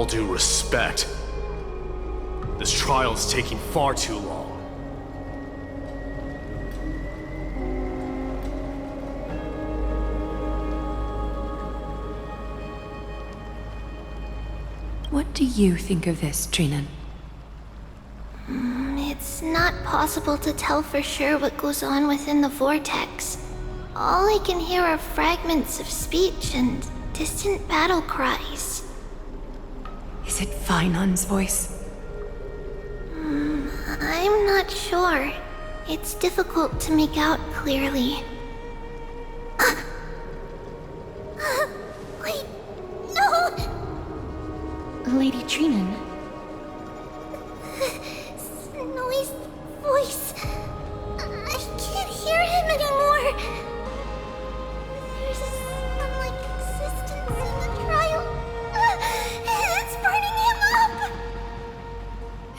all due respect, this trial is taking far too long. What do you think of this, Trinan? It's not possible to tell for sure what goes on within the vortex. All I can hear are fragments of speech and distant battle cries. Is it Vainon's voice? I'm not sure. It's difficult to make out clearly. Wait, no! Lady Trinan. Snowy's voice. I can't hear him anymore. There's some like existence in the trial. It's burning him up.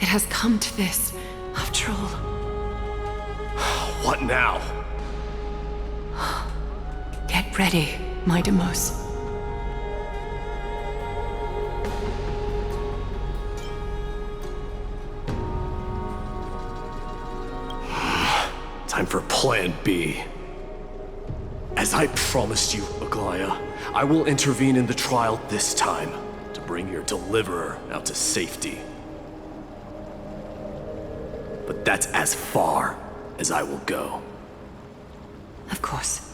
It has come to this, after all. What now? Get ready, my Demos. Time for Plan B. As I promised you, Aglaya, I will intervene in the trial this time to bring your deliverer out to safety. But that's as far as I will go. Of course.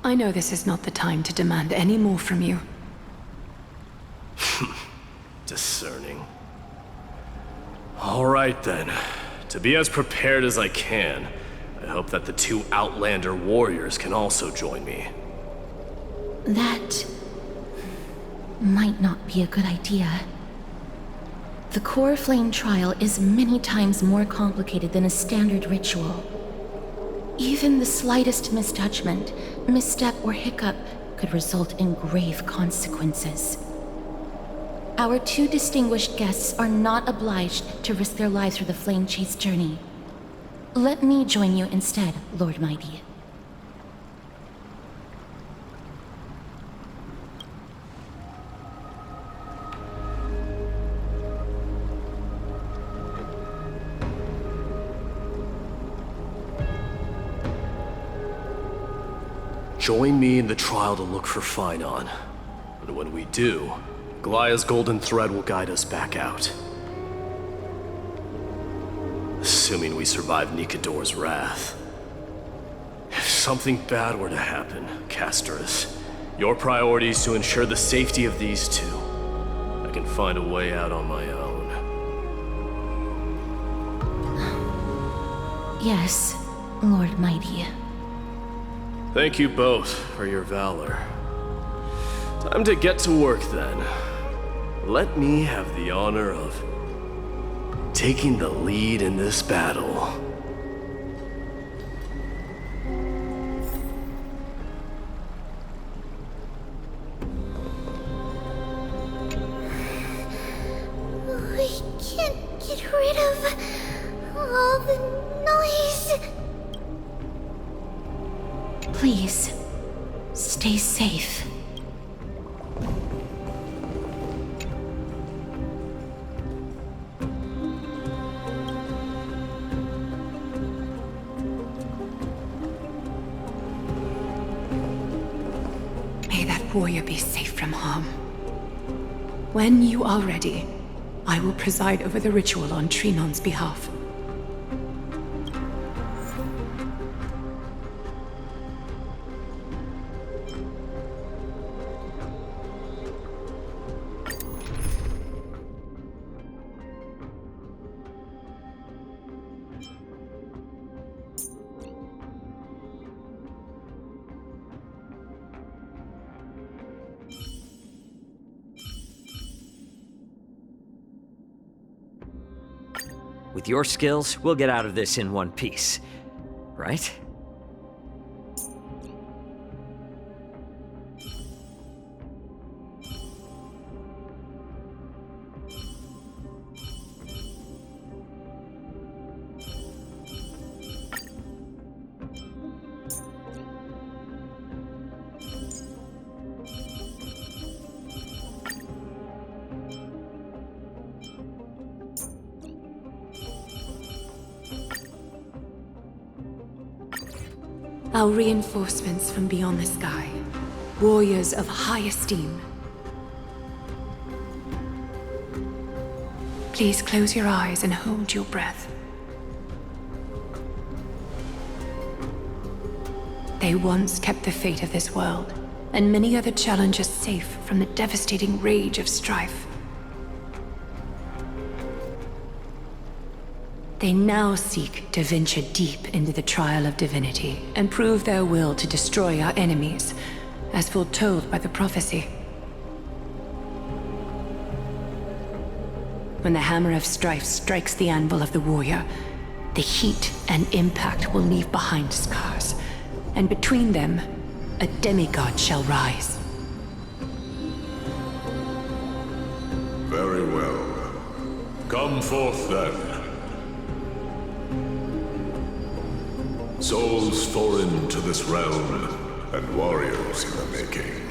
I know this is not the time to demand any more from you. Discerning. All right then. To be as prepared as I can, I hope that the two Outlander warriors can also join me. That might not be a good idea. The core flame trial is many times more complicated than a standard ritual. Even the slightest misjudgment, misstep, or hiccup could result in grave consequences. Our two distinguished guests are not obliged to risk their lives for the flame chase journey. Let me join you instead, Lord Mighty. Join me in the trial to look for Phainon. And when we do, Aglaya's golden thread will guide us back out. Assuming we survive Nikador's wrath. If something bad were to happen, Casterus, your priority is to ensure the safety of these two. I can find a way out on my own. Yes, Lord Mighty. Thank you both for your valor. Time to get to work then. Let me have the honor of taking the lead in this battle. We can't get rid of all the noise. Please, stay safe. May that warrior be safe from harm. When you are ready, I will preside over the ritual on Trinon's behalf. With your skills, we'll get out of this in one piece. Right? Our reinforcements from beyond the sky. Warriors of high esteem. Please close your eyes and hold your breath. They once kept the fate of this world, and many other challengers safe from the devastating rage of strife. They now seek to venture deep into the trial of divinity and prove their will to destroy our enemies, as foretold by the prophecy. When the hammer of strife strikes the anvil of the warrior, the heat and impact will leave behind scars, and between them, a demigod shall rise. Very well. Come forth then. Souls foreign to this realm, and warriors in the making.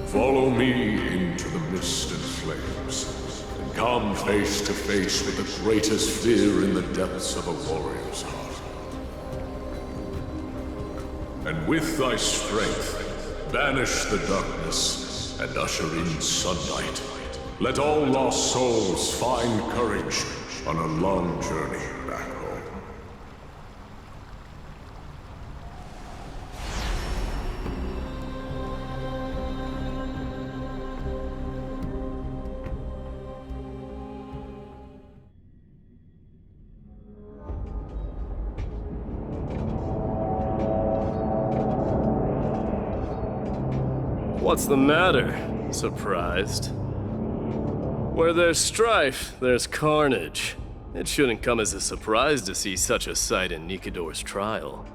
Follow me into the mist and flames, and come face to face with the greatest fear in the depths of a warrior's heart. And with thy strength, banish the darkness and usher in sunlight. Let all lost souls find courage on a long journey back home. What's the matter? Surprised? Where there's strife, there's carnage. It shouldn't come as a surprise to see such a sight in Nikador's trial.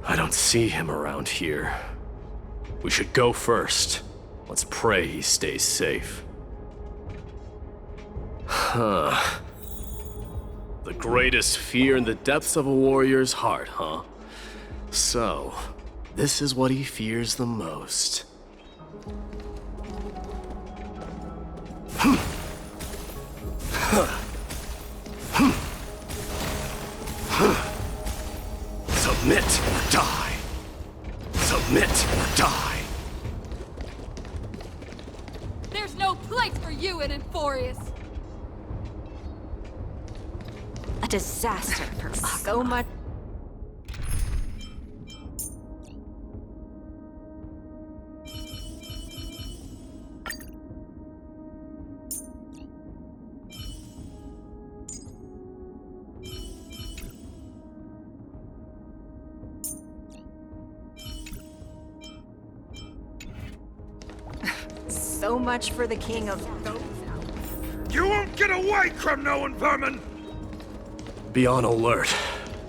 I don't see him around here. We should go first. Let's pray he stays safe. Huh. The greatest fear in the depths of a warrior's heart, huh? So, this is what he fears the most. Submit or die. Submit or die. There's no place for you in Amphoreus! A disaster for so much. So much for the king of those. You won't get away, crumb-knowing vermin! Be on alert.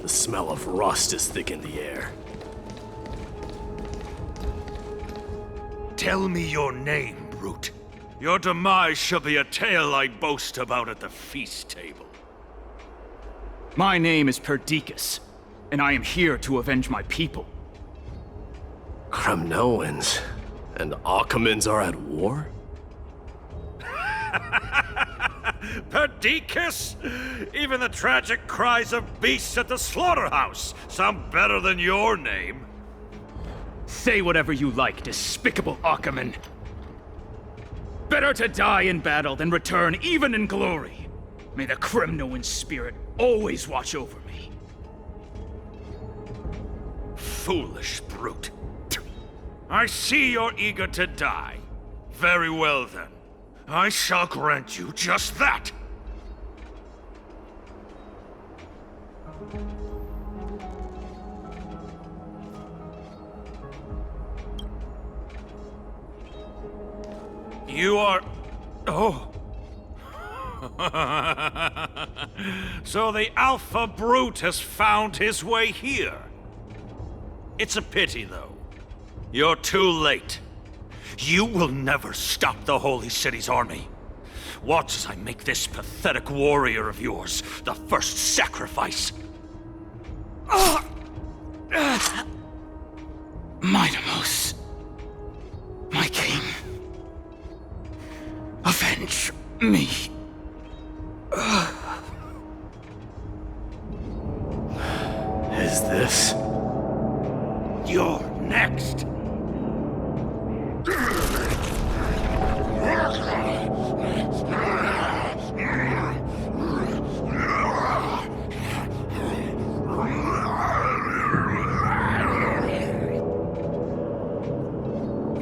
The smell of rust is thick in the air. Tell me your name, brute. Your demise shall be a tale I boast about at the feast table. My name is Perdiccas, and I am here to avenge my people. Kremnoans and Achaemons are at war? Perdiccas? Even the tragic cries of beasts at the slaughterhouse sound better than your name. Say whatever you like, despicable Achaemon. Better to die in battle than return even in glory. May the Kremnoan spirit always watch over me. Foolish brute. I see you're eager to die. Very well then. I shall grant you just that. You are... Oh. So the Alpha Brute has found his way here. It's a pity, though. You're too late. You will never stop the Holy City's army. Watch as I make this pathetic warrior of yours the first sacrifice. Mightimos, my king. A me. Is this? You're next.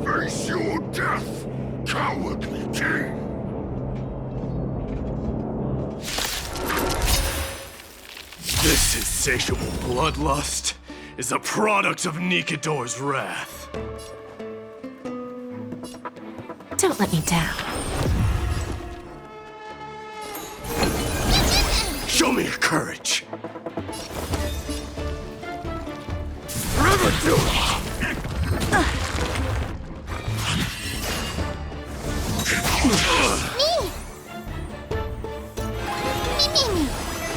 Face your death, cowardly king! This insatiable bloodlust is a product of Nikador's wrath. Don't let me down. Show me your courage. Forever do it!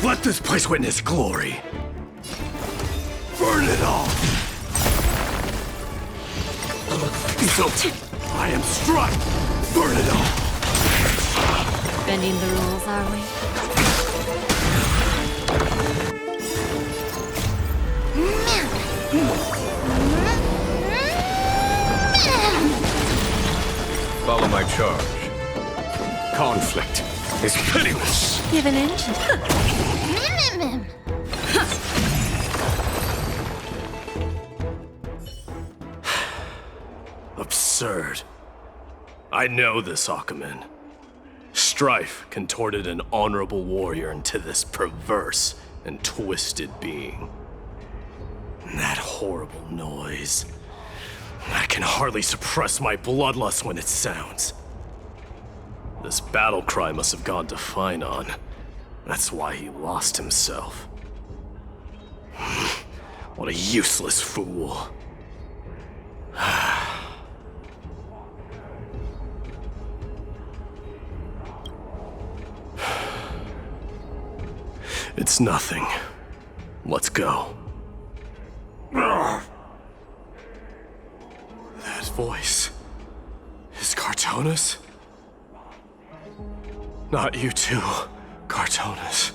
Let this place witness glory. Burn it all! So, I am struck! Burn it all! Bending the rules, are we? Follow my charge. Conflict is pitiless. You have an engine. Absurd. I know this, Akaman. Strife contorted an honorable warrior into this perverse and twisted being. And that horrible noise. I can hardly suppress my bloodlust when it sounds. This battle cry must have gone to Finon. That's why he lost himself. What a useless fool. It's nothing. Let's go. That voice is Cartonis? Not you too, Cartonis.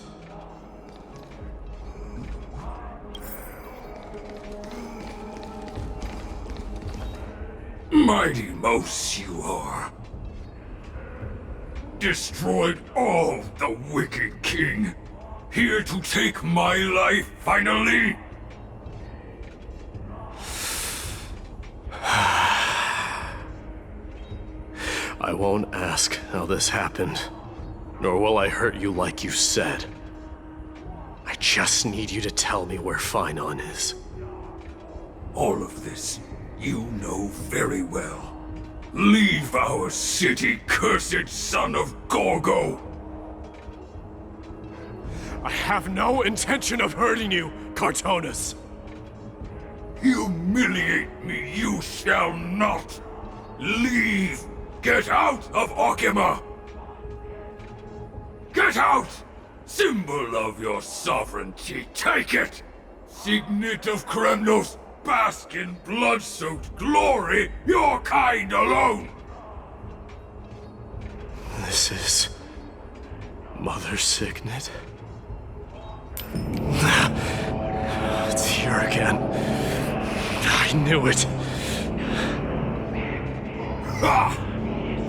Mighty Mouse you are. Destroyed all the wicked king. Here to take my life finally? I won't ask how this happened, nor will I hurt you like you said. I just need you to tell me where Finon is. All of this you know very well. Leave our city, cursed son of Gorgo! I have no intention of hurting you, Cartonis. Humiliate me you shall not! Leave! Get out of Okima! Get out! Symbol of your sovereignty, take it! Signet of Kremnos, bask in blood-soaked glory, your kind alone! This is... Mother Signet? It's here again. I knew it. Ha!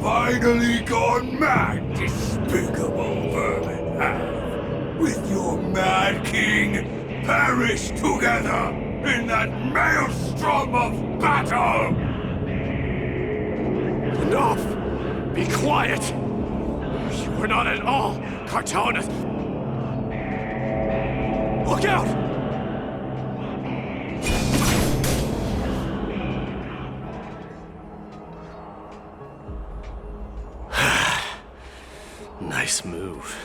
Finally gone mad, despicable vermin have! With your mad king, perish together in that maelstrom of battle! Enough! Be quiet! You were not at all, Cartonis! Look out! Nice move.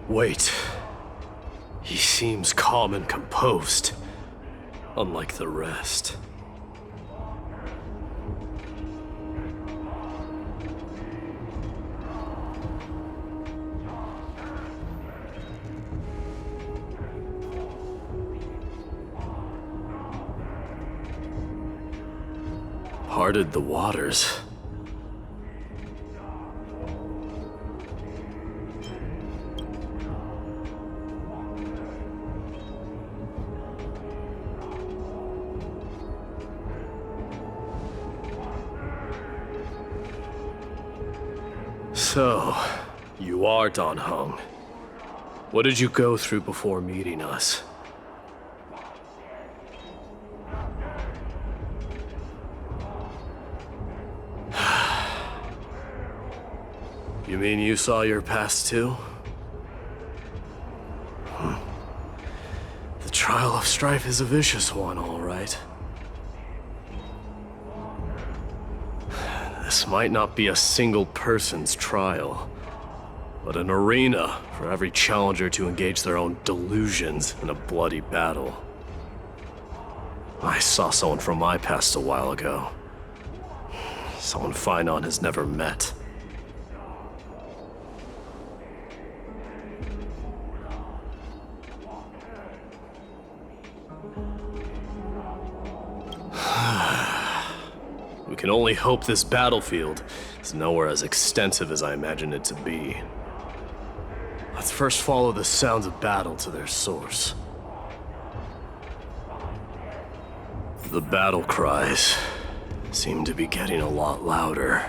Wait. He seems calm and composed, unlike the rest. parted the waters. So, you are Dan Heng. What did you go through before meeting us? You mean you saw your past too? The trial of strife is a vicious one, all right. This might not be a single person's trial, but an arena for every challenger to engage their own delusions in a bloody battle. I saw someone from my past a while ago. Someone Finon has never met. We can only hope this battlefield is nowhere as extensive as I imagined it to be. Let's first follow the sounds of battle to their source. The battle cries seem to be getting a lot louder.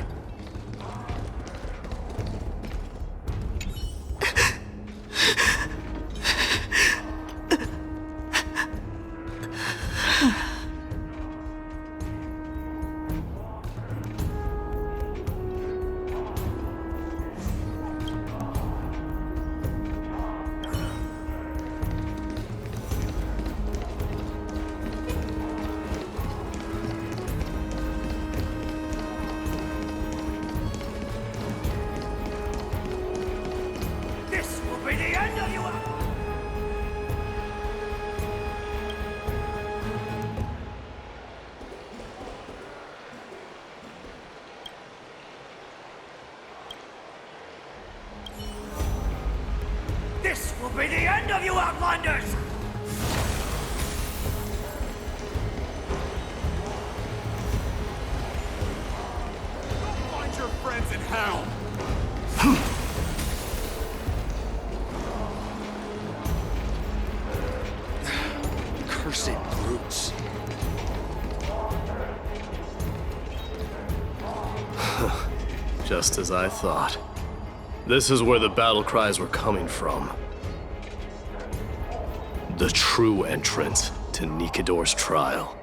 This will be the end of you Outlanders! Go find your friends in hell! Cursed brutes. Just as I thought. This is where the battle cries were coming from. The true entrance to Nikador's trial.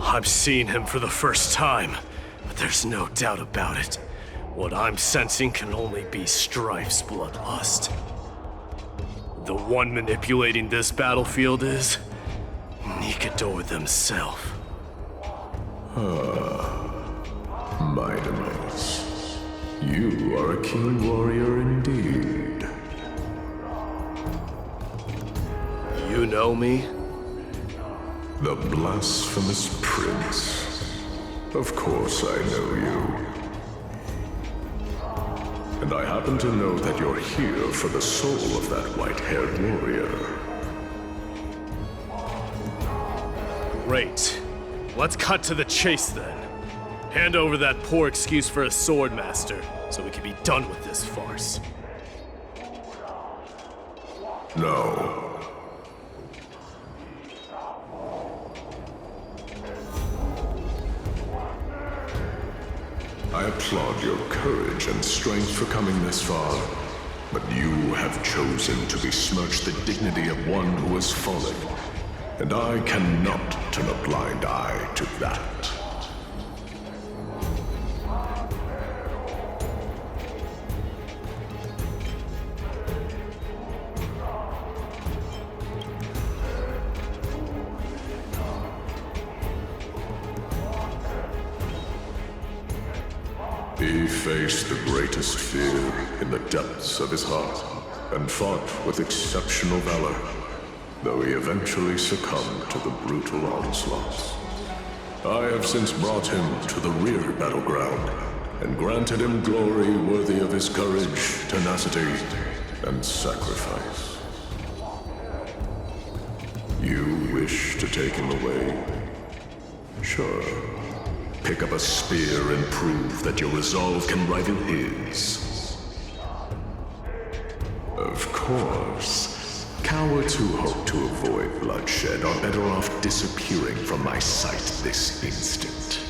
I'm seeing him for the first time, but there's no doubt about it. What I'm sensing can only be Strife's bloodlust. The one manipulating this battlefield is Nikador themselves. Mightiness. You are a keen warrior indeed. You know me? The blasphemous prince. Of course I know you. And I happen to know that you're here for the soul of that white-haired warrior. Great. Let's cut to the chase then. Hand over that poor excuse for a sword master, so we can be done with this farce. No. I applaud your courage and strength for coming this far, but you have chosen to besmirch the dignity of one who has fallen, and I cannot turn a blind eye to that. He faced the greatest fear in the depths of his heart, and fought with exceptional valor, though he eventually succumbed to the brutal onslaughts. I have since brought him to the rear battleground and granted him glory worthy of his courage, tenacity, and sacrifice. You wish to take him away? Sure. Pick up a spear and prove that your resolve can rival his. Of course. Cowards who hope to avoid bloodshed are better off disappearing from my sight this instant.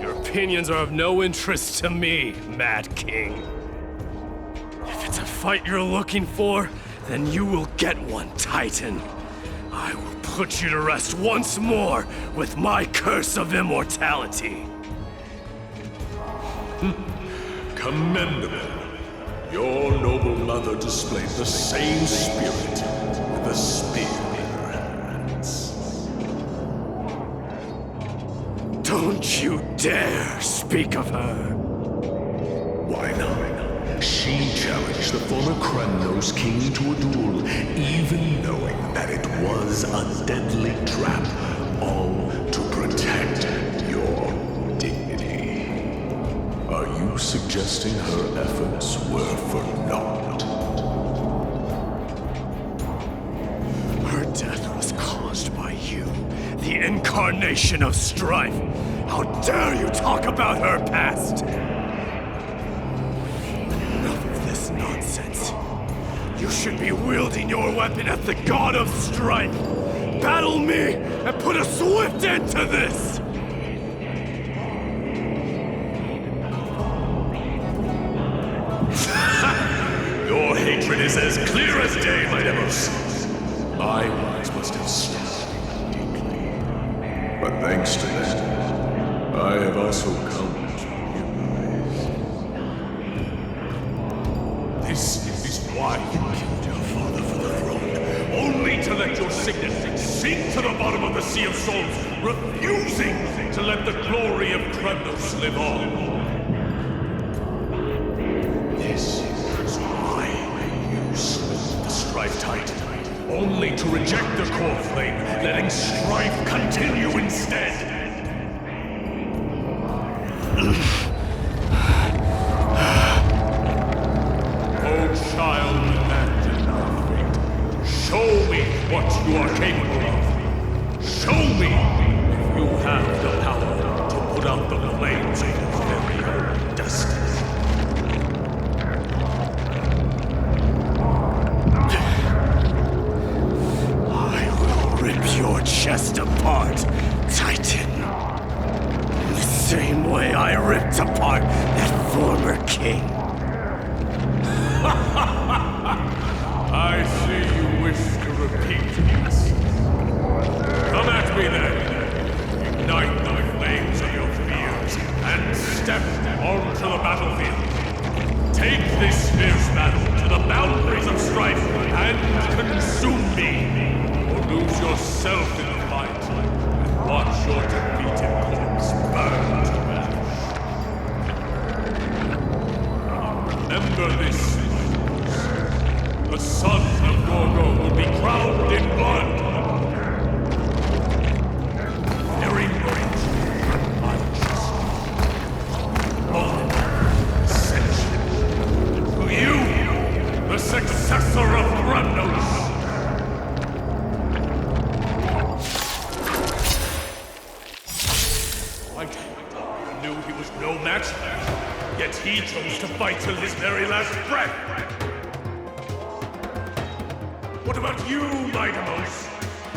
Your opinions are of no interest to me, Mad King. If it's a fight you're looking for, then you will get one, Titan. I will put you to rest once more with my curse of immortality. Commendable. Your noble mother displayed the same spirit with a spear in her hands. Don't you dare speak of her. Why not? She challenged the former Kremnos king to a duel, even knowing that it was a deadly trap, all to protect your dignity. Are you suggesting her efforts were for naught? Her death was caused by you, the incarnation of strife. How dare you talk about her past? Enough of this nonsense. You should be wielding your weapon at the god of strife. Battle me and put a swift end to this! Your hatred is as clear as day, my Demos. My words must have stabbed you deeply. But thanks to that, I have also come to realize. This is why you killed your father for the throne, only to let your signet sink to the bottom of the Sea of Souls, refusing to let the glory of Kremnos live on. This is why you slew the Strife Titan, only to reject the core flame, letting strife continue instead. Oh, child abandoned our fate, show me what you are capable of. Show me if you have the power to put out the flames of your very own destiny. Your chest apart, Titan. In the same way I ripped apart that former king. I see you wish to repeat this. Come at me then. Ignite the flames of your fears and step onto the battlefield. Take this fierce battle to the boundaries of strife and consume me. Lose yourself in the fight, and watch your defeated corpse burn to ash. Remember this, the son of Gorgo will be crowned in blood. Very great, unjust, moment, ascension. To you, the successor of Kremnos. Yet he chose to fight till his very last breath. What about you, Maidamos?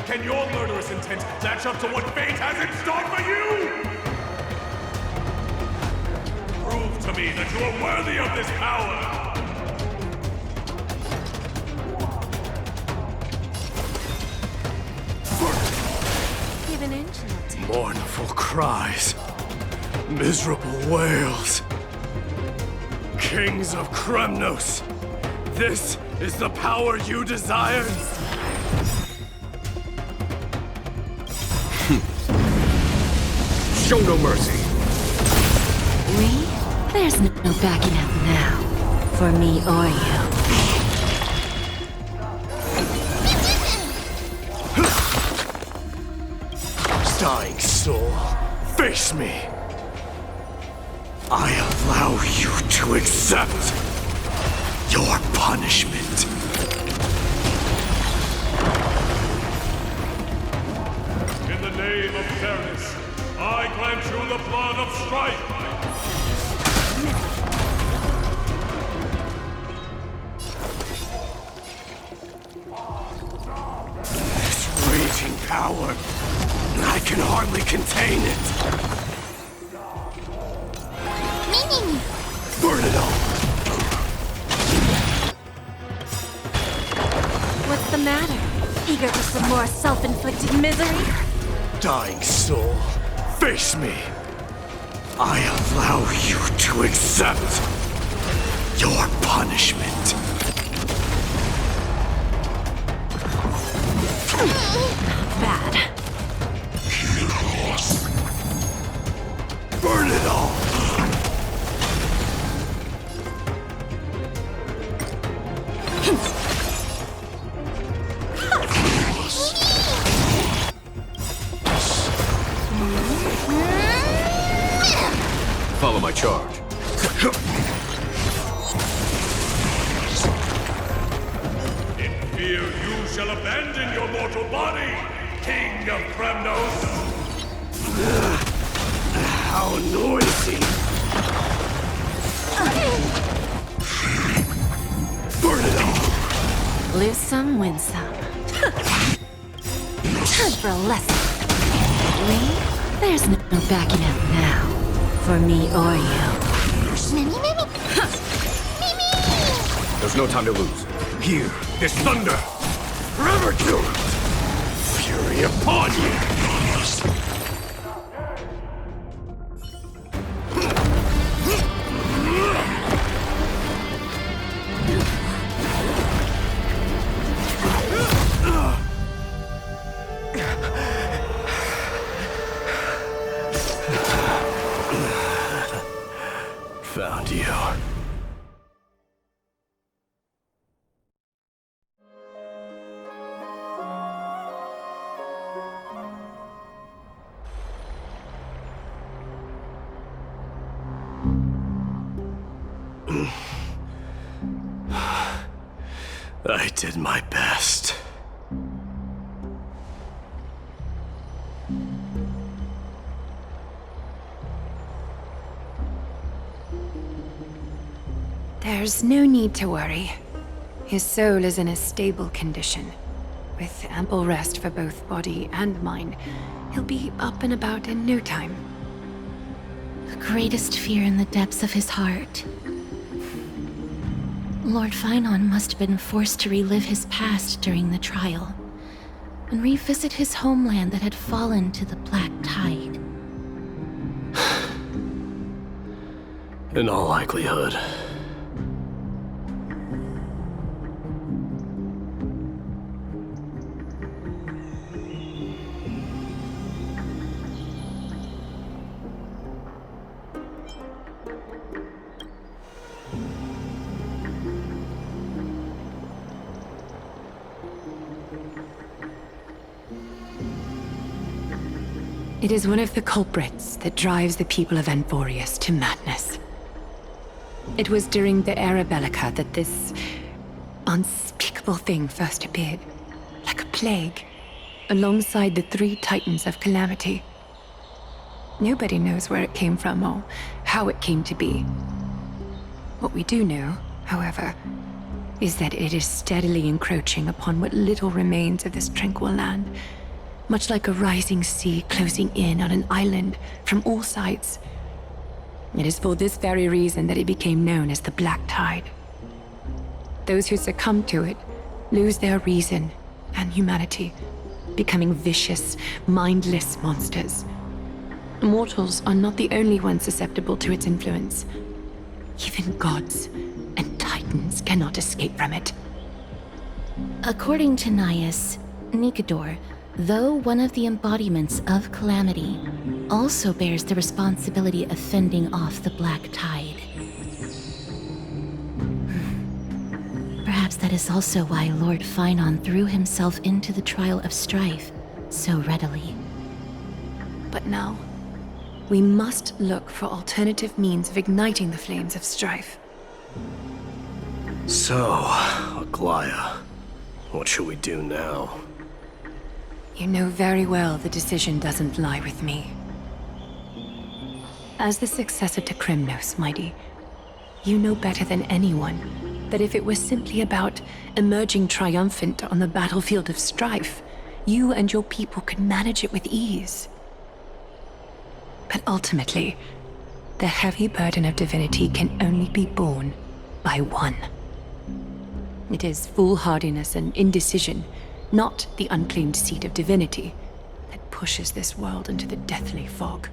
Can your murderous intent match up to what fate has in store for you? Prove to me that you are worthy of this power. Give an inch and I'll take Mournful cries. Miserable wails. Kings of Kremnos, this is the power you desired? Show no mercy. Me? There's no backing out now. For me or you. Dying soul, face me! I allow you to accept your punishment. In the name of fairness, I grant you the blood of strife! This raging power, I can hardly contain it. Burn it all! What's the matter? Eager for some more self-inflicted misery? Dying soul, face me! I allow you to accept your punishment. Bad. Burn it all! Follow my charge. In fear you shall abandon your mortal body, King of Kremnos! How noisy! Burn it all! Lose some, win some. Time for a lesson. Lee, there's no backing out now. For me or you. There's no time to lose. Here, this thunder! Forever doomed! Fury upon you! Found you. I did my best. There's no need to worry. His soul is in a stable condition. With ample rest for both body and mind, he'll be up and about in no time. The greatest fear in the depths of his heart. Lord Finon must have been forced to relive his past during the trial, and revisit his homeland that had fallen to the Black Tide. In all likelihood. It is one of the culprits that drives the people of Amphoreus to madness. It was during the Era Bellica that this unspeakable thing first appeared, like a plague, alongside the three titans of calamity. Nobody knows where it came from or how it came to be. What we do know, however, is that it is steadily encroaching upon what little remains of this tranquil land, much like a rising sea closing in on an island from all sides. It is for this very reason that it became known as the Black Tide. Those who succumb to it lose their reason and humanity, becoming vicious, mindless monsters. Mortals are not the only ones susceptible to its influence. Even gods and titans cannot escape from it. According to Naias, Nikador, though one of the embodiments of Calamity, also bears the responsibility of fending off the Black Tide. Perhaps that is also why Lord Finon threw himself into the trial of strife so readily. But now, we must look for alternative means of igniting the flames of strife. So, Aglaya, what should we do now? You know very well the decision doesn't lie with me. As the successor to Krymnos, Mighty, you know better than anyone that if it was simply about emerging triumphant on the battlefield of strife, you and your people could manage it with ease. But ultimately, the heavy burden of divinity can only be borne by one. It is foolhardiness and indecision, not the unclaimed seat of divinity, that pushes this world into the deathly fog.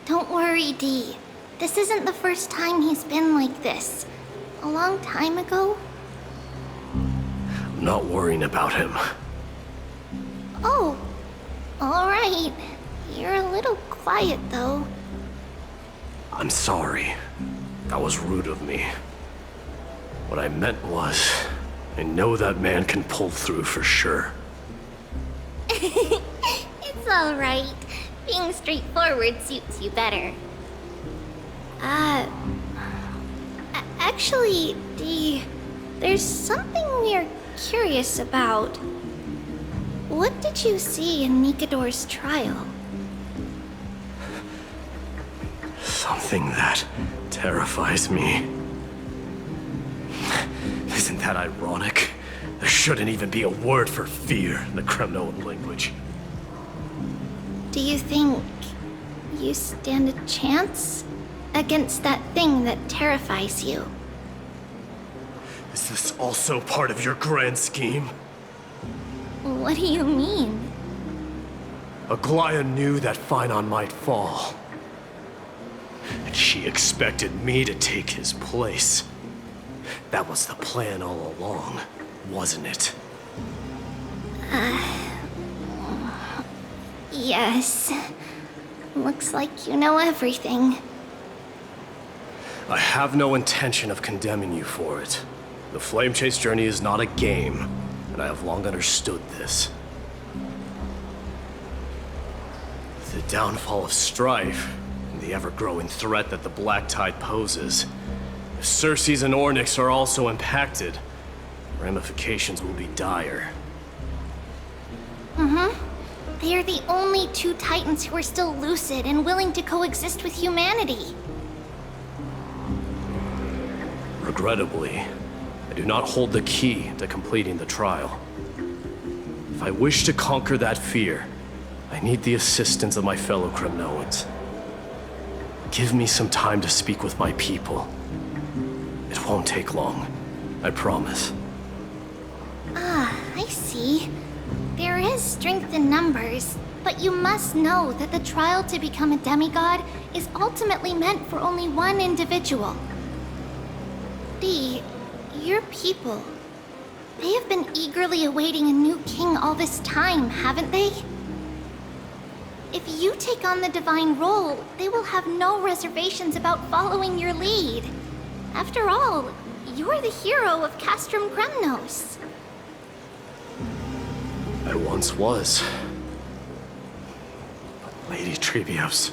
Don't worry, Dee. This isn't the first time he's been like this. A long time ago. I'm not worrying about him. Oh, alright. You're a little quiet, though. I'm sorry. That was rude of me. What I meant was, I know that man can pull through for sure. It's alright. Being straightforward suits you better. Actually, Dee, there's something we're curious about. What did you see in Nikador's trial? Something that terrifies me. Isn't that ironic? There shouldn't even be a word for fear in the Kremnoan language. Do you think you stand a chance against that thing that terrifies you? Is this also part of your grand scheme? What do you mean? Aglaya knew that Phynon might fall. And she expected me to take his place. That was the plan all along, wasn't it? Yes. Looks like you know everything. I have no intention of condemning you for it. The Flame Chase journey is not a game, and I have long understood this. The downfall of strife, and the ever-growing threat that the Black Tide poses. If Circes and Ornyx are also impacted, ramifications will be dire. They are the only two Titans who are still lucid and willing to coexist with humanity. Regrettably, I do not hold the key to completing the trial. If I wish to conquer that fear, I need the assistance of my fellow Kremnoans. Give me some time to speak with my people. It won't take long, I promise. I see. There is strength in numbers, but you must know that the trial to become a demigod is ultimately meant for only one individual. Your people. They have been eagerly awaiting a new king all this time, haven't they? If you take on the divine role, they will have no reservations about following your lead. After all, you're the hero of Castrum Kremnos. I once was. But Lady Trebios,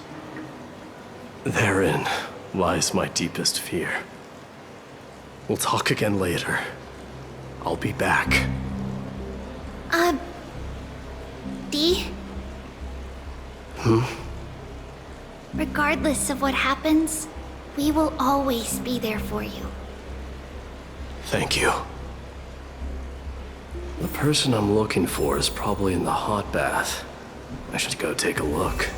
therein lies my deepest fear. We'll talk again later. I'll be back. Dee? Regardless of what happens, we will always be there for you. Thank you. The person I'm looking for is probably in the hot bath. I should go take a look.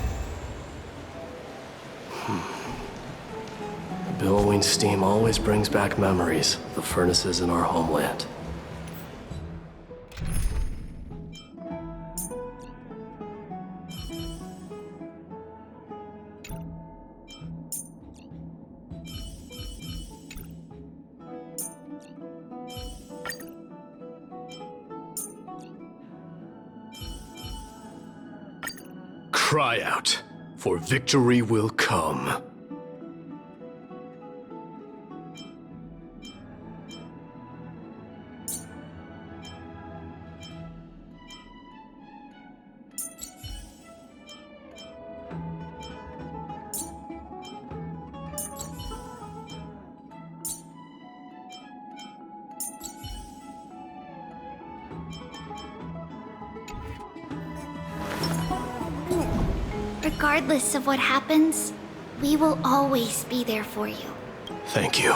The billowing steam always brings back memories of the furnaces in our homeland. Cry out, for victory will come. Regardless of what happens, we will always be there for you. Thank you.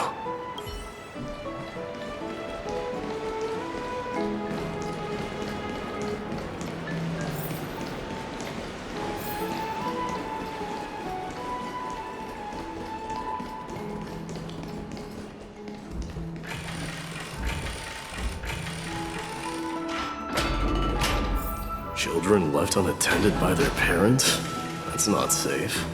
Children left unattended by their parents? That's not safe.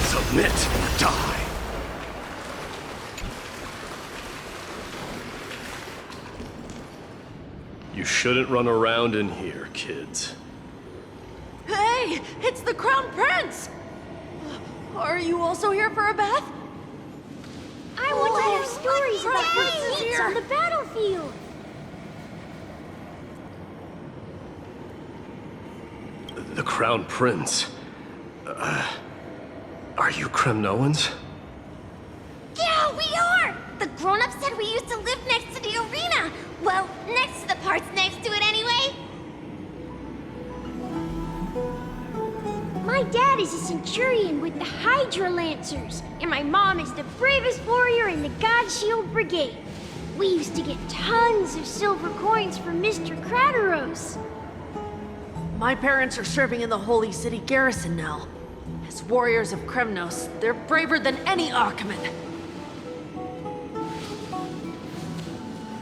Submit or die. You shouldn't run around in here, kids. Hey, it's the Crown Prince! Are you also here for a bath? I want to hear stories about feats on the battlefield. The Crown Prince. Are you Kremnoans? Yeah, we are! The grown-ups said we used to live next to the arena. Well, next to the parts next to it anyway. My dad is a centurion with the Hydra Lancers, and my mom is the bravest warrior in the God Shield Brigade. We used to get tons of silver coins from Mr. Crateros. My parents are serving in the Holy City garrison now. As warriors of Kremnos, they're braver than any Archiman.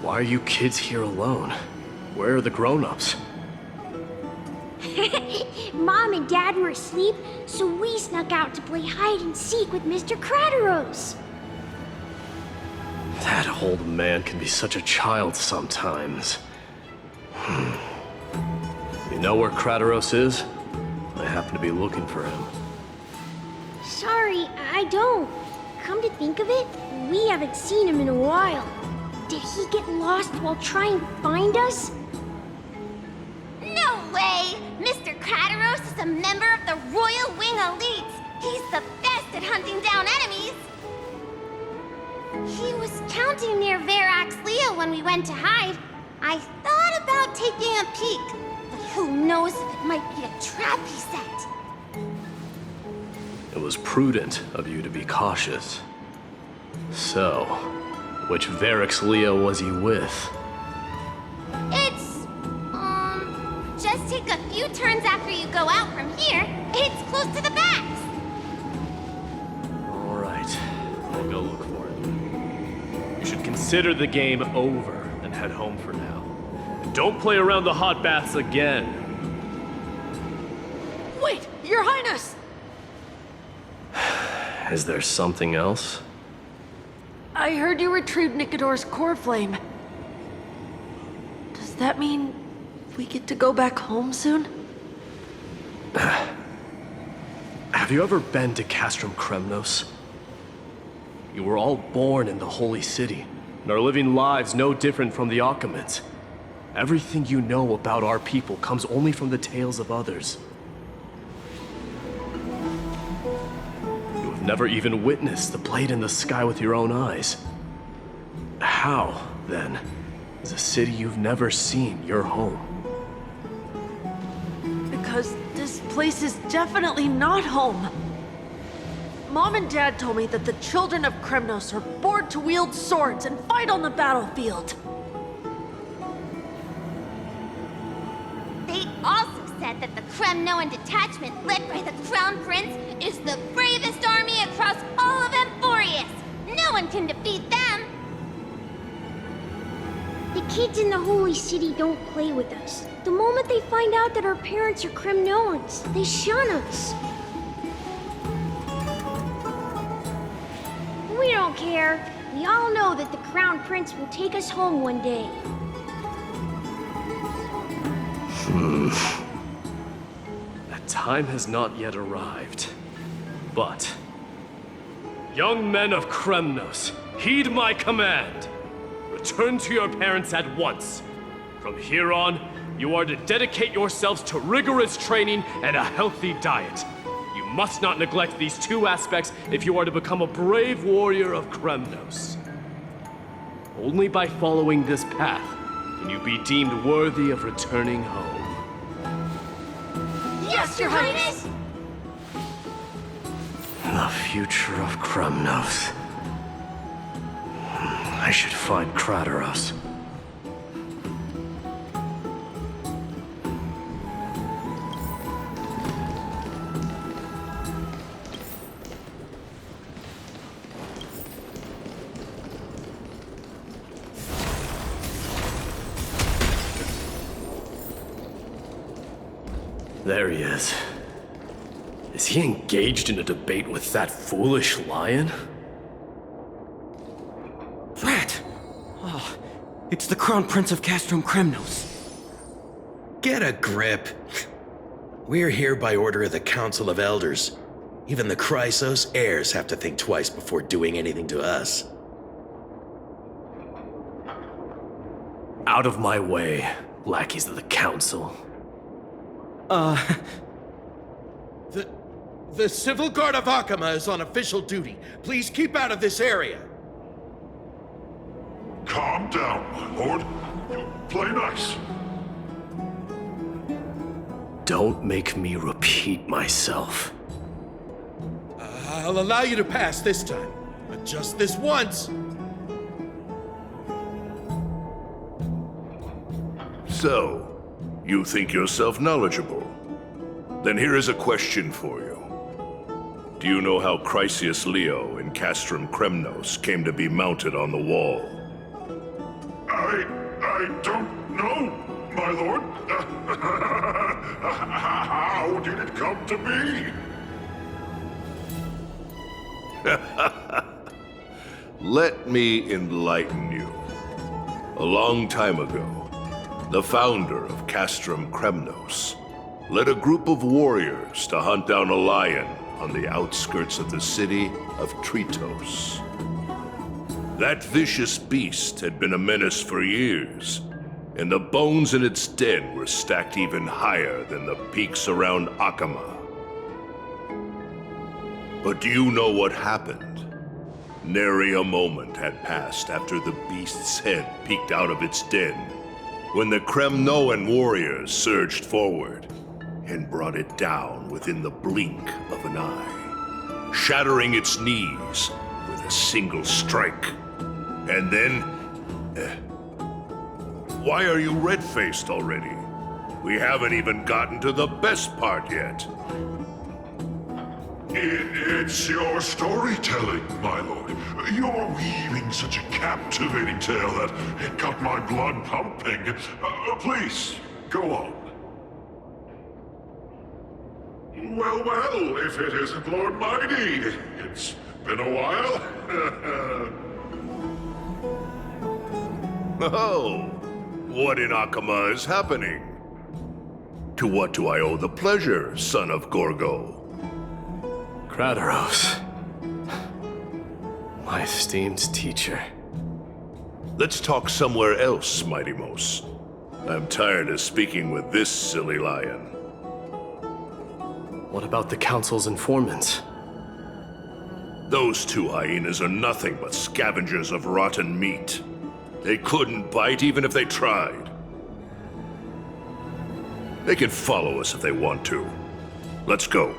Why are you kids here alone? Where are the grown-ups? Mom and Dad were asleep, so we snuck out to play hide and seek with Mr. Crateros. That old man can be such a child sometimes. You know where Crateros is? I happen to be looking for him. Sorry, I don't. Come to think of it, we haven't seen him in a while. Did he get lost while trying to find us? No way! Mr. Crateros is a member of the Royal Wing Elites. He's the best at hunting down enemies. He was counting near Verax Leo when we went to hide. I thought about taking a peek, but who knows if it might be a trap he set. It was prudent of you to be cautious. So, which Verax Leo was he with? It's, just take a few turns after you go out from here. It's close to the backs. All right, I'll go look for it. You should consider the game over and head home for now. And don't play around the hot baths again. Wait, Your Highness! Is there something else? I heard you retrieved Nicodor's core flame. Does that mean we get to go back home soon? Have you ever been to Castrum Kremnos? You were all born in the Holy City, and are living lives no different from the Occamans. Everything you know about our people comes only from the tales of others. You have never even witnessed the blade in the sky with your own eyes. How, then, is a city you've never seen your home? Because this place is definitely not home. Mom and Dad told me that the children of Kremnos are born to wield swords and fight on the battlefield. They also said that the Kremnoan detachment led by the Crown Prince is the bravest army across all of Amphoreus. No one can defeat them. The kids in the Holy City don't play with us. The moment they find out that our parents are Kremnoans, they shun us. We don't care. We all know that the Crown Prince will take us home one day. That time has not yet arrived. But, young men of Kremnos, heed my command. Return to your parents at once. From here on, you are to dedicate yourselves to rigorous training and a healthy diet. You must not neglect these two aspects if you are to become a brave warrior of Kremnos. Only by following this path can you be deemed worthy of returning home. Yes, Your Highness! The future of Kremnos. I should find Crateros. There he is. Is he engaged in a debate with that foolish lion? Rat! Oh, it's the Crown Prince of Castrum Kremnos. Get a grip. We're here by order of the Council of Elders. Even the Chrysos heirs have to think twice before doing anything to us. Out of my way, lackeys of the Council. The Civil Guard of Akama is on official duty. Please keep out of this area. Calm down, my lord. You play nice. Don't make me repeat myself. I'll allow you to pass this time, but just this once. So, you think yourself knowledgeable? Then here is a question for you. Do you know how Chrysius Leo in Castrum Kremnos came to be mounted on the wall? I don't know. My lord? How did it come to be? Let me enlighten you. A long time ago, the founder of Castrum Kremnos led a group of warriors to hunt down a lion on the outskirts of the city of Tritos. That vicious beast had been a menace for years, and the bones in its den were stacked even higher than the peaks around Akama. But do you know what happened? Nary a moment had passed after the beast's head peeked out of its den, when the Kremnoan warriors surged forward and brought it down within the blink of an eye, shattering its knees with a single strike. And then... why are you red-faced already? We haven't even gotten to the best part yet. It's your storytelling, my lord. You're weaving such a captivating tale that it got my blood pumping. Please, go on. Well, well, if it isn't Lord Mighty. It's been a while. Oh, what in Akama is happening? To what do I owe the pleasure, son of Gorgo? Kratos. My esteemed teacher. Let's talk somewhere else, Mighty Mos. I'm tired of speaking with this silly lion. What about the Council's informants? Those two hyenas are nothing but scavengers of rotten meat. They couldn't bite even if they tried. They can follow us if they want to. Let's go.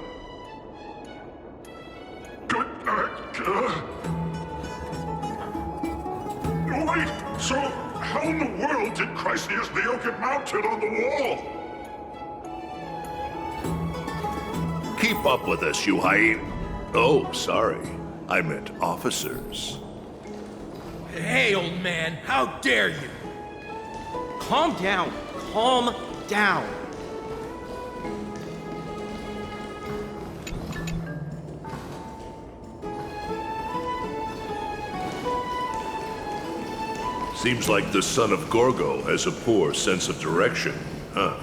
Wait, so how in the world did Chryseus Leo get mounted on the wall? Keep up with us, you hyena. Oh, sorry. I meant officers. Hey, old man, how dare you? Calm down. Calm down. Seems like the son of Gorgo has a poor sense of direction, huh?